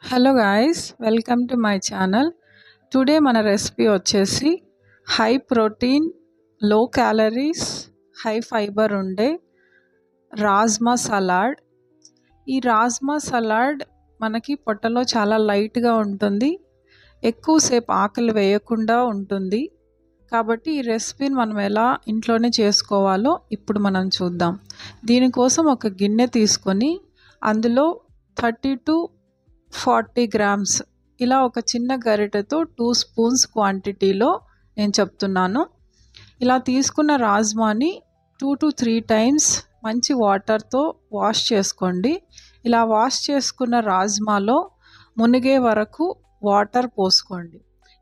Hello guys, welcome to my channel. Today మన recipe వచ్చేసి high protein, లో calories, high fibre ఉండే rajma salad. ఈ రాజ్మా సలాడ్ మనకి పొట్టలో చాలా లైట్గా ఉంటుంది, ఎక్కువసేపు ఆకలి వేయకుండా ఉంటుంది. కాబట్టి ఈ రెసిపీని మనం ఎలా ఇంట్లోనే చేసుకోవాలో ఇప్పుడు మనం చూద్దాం. దీనికోసం ఒక గిన్నె తీసుకొని అందులో 30 to 40 గ్రామ్స్ ఇలా ఒక చిన్న గరిటెతో 2 స్పూన్స్ క్వాంటిటీలో నేను చెప్తున్నాను. ఇలా తీసుకున్న రాజ్మాని 2 to 3 టైమ్స్ మంచి వాటర్తో వాష్ చేసుకోండి. ఇలా వాష్ చేసుకున్న రాజ్మాలో మునిగే వరకు వాటర్ పోసుకోండి.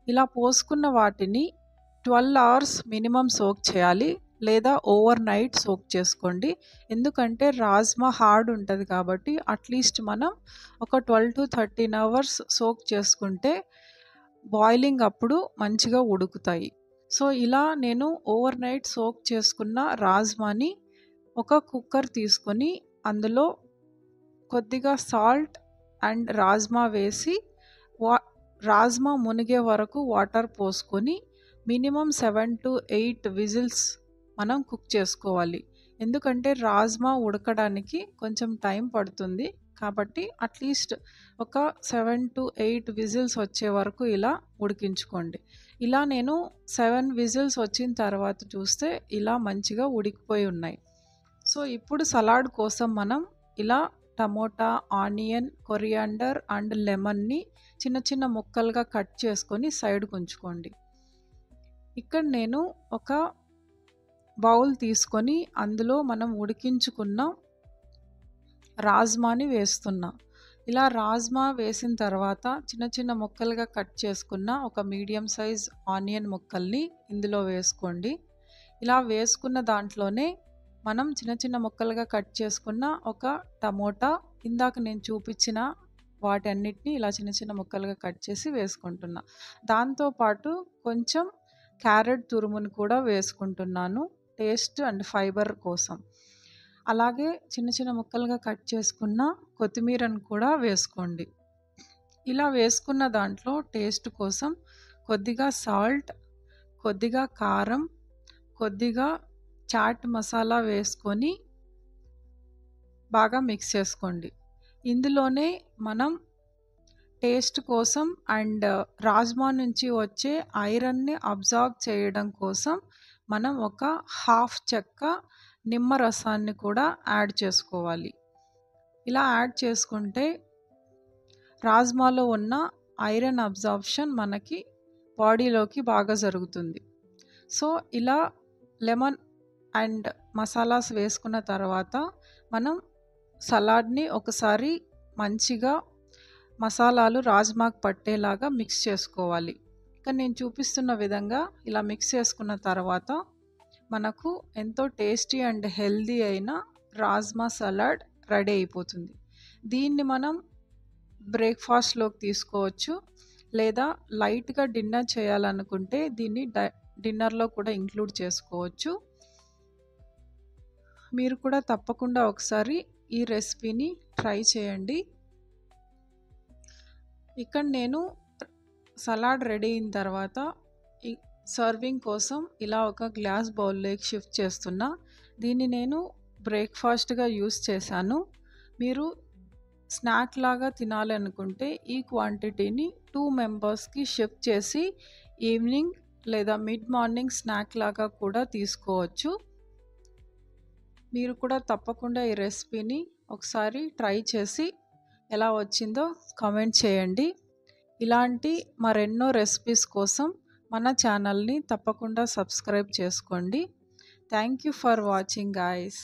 ఇలా పోసుకున్న వాటిని 12 అవర్స్ మినిమం సోక్ చేయాలి, లేదా ఓవర్ నైట్ సోక్ చేసుకోండి. ఎందుకంటే రాజ్మా హార్డ్ ఉంటుంది కాబట్టి అట్లీస్ట్ మనం ఒక 12 to 13 అవర్స్ సోక్ చేసుకుంటే బాయిలింగ్ అప్పుడు మంచిగా ఉడుకుతాయి. సో ఇలా నేను ఓవర్ నైట్ సోక్ చేసుకున్న రాజ్మాని ఒక కుక్కర్ తీసుకొని అందులో కొద్దిగా సాల్ట్ అండ్ రాజ్మా వేసి రాజ్మా మునిగే వరకు వాటర్ పోసుకొని మినిమం 7 to 8 విజిల్స్ మనం కుక్ చేసుకోవాలి. ఎందుకంటే రాజ్మా ఉడకడానికి కొంచెం టైం పడుతుంది కాబట్టి అట్లీస్ట్ ఒక 7 to 8 విజిల్స్ వచ్చే వరకు ఇలా ఉడికించుకోండి. ఇలా నేను 7 విజిల్స్ వచ్చిన తర్వాత చూస్తే ఇలా మంచిగా ఉడికిపోయి ఉన్నాయి. సో ఇప్పుడు సలాడ్ కోసం మనం ఇలా టమోటా, ఆనియన్, కొరియాండర్ అండ్ లెమన్ని చిన్న చిన్న ముక్కలుగా కట్ చేసుకొని సైడ్కి ఉంచుకోండి. ఇక్కడ నేను ఒక బౌల్ తీసుకొని అందులో మనం ఉడికించుకున్న రాజ్మాని వేస్తున్నా. ఇలా రాజ్మా వేసిన తర్వాత చిన్న చిన్న ముక్కలుగా కట్ చేసుకున్న ఒక మీడియం సైజ్ ఆనియన్ ముక్కల్ని ఇందులో వేసుకోండి. ఇలా వేసుకున్న దాంట్లోనే మనం చిన్న చిన్న ముక్కలుగా కట్ చేసుకున్న ఒక టమోటా, ఇందాక నేను చూపించిన వాటన్నిటిని ఇలా చిన్న చిన్న ముక్కలుగా కట్ చేసి వేసుకుంటున్నా. దాంతోపాటు కొంచెం క్యారెట్ తురుమును కూడా వేసుకుంటున్నాను, టేస్ట్ అండ్ ఫైబర్ కోసం. అలాగే చిన్న చిన్న ముక్కలుగా కట్ చేసుకున్న కొత్తిమీరను కూడా వేసుకోండి. ఇలా వేసుకున్న దాంట్లో టేస్ట్ కోసం కొద్దిగా సాల్ట్, కొద్దిగా కారం, కొద్దిగా చాట్ మసాలా వేసుకొని బాగా మిక్స్ చేసుకోండి. ఇందులోనే మనం టేస్ట్ కోసం అండ్ రాజ్మా నుంచి వచ్చే ఐరన్ని అబ్జార్బ్ చేయడం కోసం మనం ఒక హాఫ్ చెక్క నిమ్మరసాన్ని కూడా యాడ్ చేసుకోవాలి. ఇలా యాడ్ చేసుకుంటే రాజ్మాలో ఉన్న ఐరన్ అబ్జార్ప్షన్ మనకి బాడీలోకి బాగా జరుగుతుంది. సో ఇలా లెమన్ అండ్ మసాలాస్ వేసుకున్న తర్వాత మనం సలాడ్ని ఒకసారి మంచిగా మసాలాలు రాజ్మాకు పట్టేలాగా మిక్స్ చేసుకోవాలి. ఇక్కడ నేను చూపిస్తున్న విధంగా ఇలా మిక్స్ చేసుకున్న తర్వాత మనకు ఎంతో టేస్టీ అండ్ హెల్దీ అయిన రాజ్మా సలాడ్ రెడీ అయిపోతుంది. దీన్ని మనం బ్రేక్ఫాస్ట్లోకి తీసుకోవచ్చు, లేదా లైట్గా డిన్నర్ చేయాలనుకుంటే దీన్ని డిన్నర్లో కూడా ఇంక్లూడ్ చేసుకోవచ్చు. మీరు కూడా తప్పకుండా ఒకసారి ఈ రెసిపీని ట్రై చేయండి. ఇక్కడ నేను సలాడ్ రెడీ అయిన తర్వాత సర్వింగ్ కోసం ఇలా ఒక గ్లాస్ బౌల్లోకి షిఫ్ట్ చేస్తున్నా. దీన్ని నేను బ్రేక్ఫాస్ట్గా యూస్ చేశాను. మీరు స్నాక్ లాగా తినాలనుకుంటే ఈ క్వాంటిటీని 2 మెంబర్స్కి షిఫ్ట్ చేసి ఈవినింగ్ లేదా మిడ్ మార్నింగ్ స్నాక్ లాగా కూడా తీసుకోవచ్చు. మీరు కూడా తప్పకుండా ఈ రెసిపీని ఒకసారి ట్రై చేసి ఎలా వచ్చిందో కామెంట్ చేయండి. ఇలాంటి మరెన్నో రెసిపీస్ కోసం మన ఛానల్ని తప్పకుండా సబ్స్క్రైబ్ చేసుకోండి. Thank you for watching guys.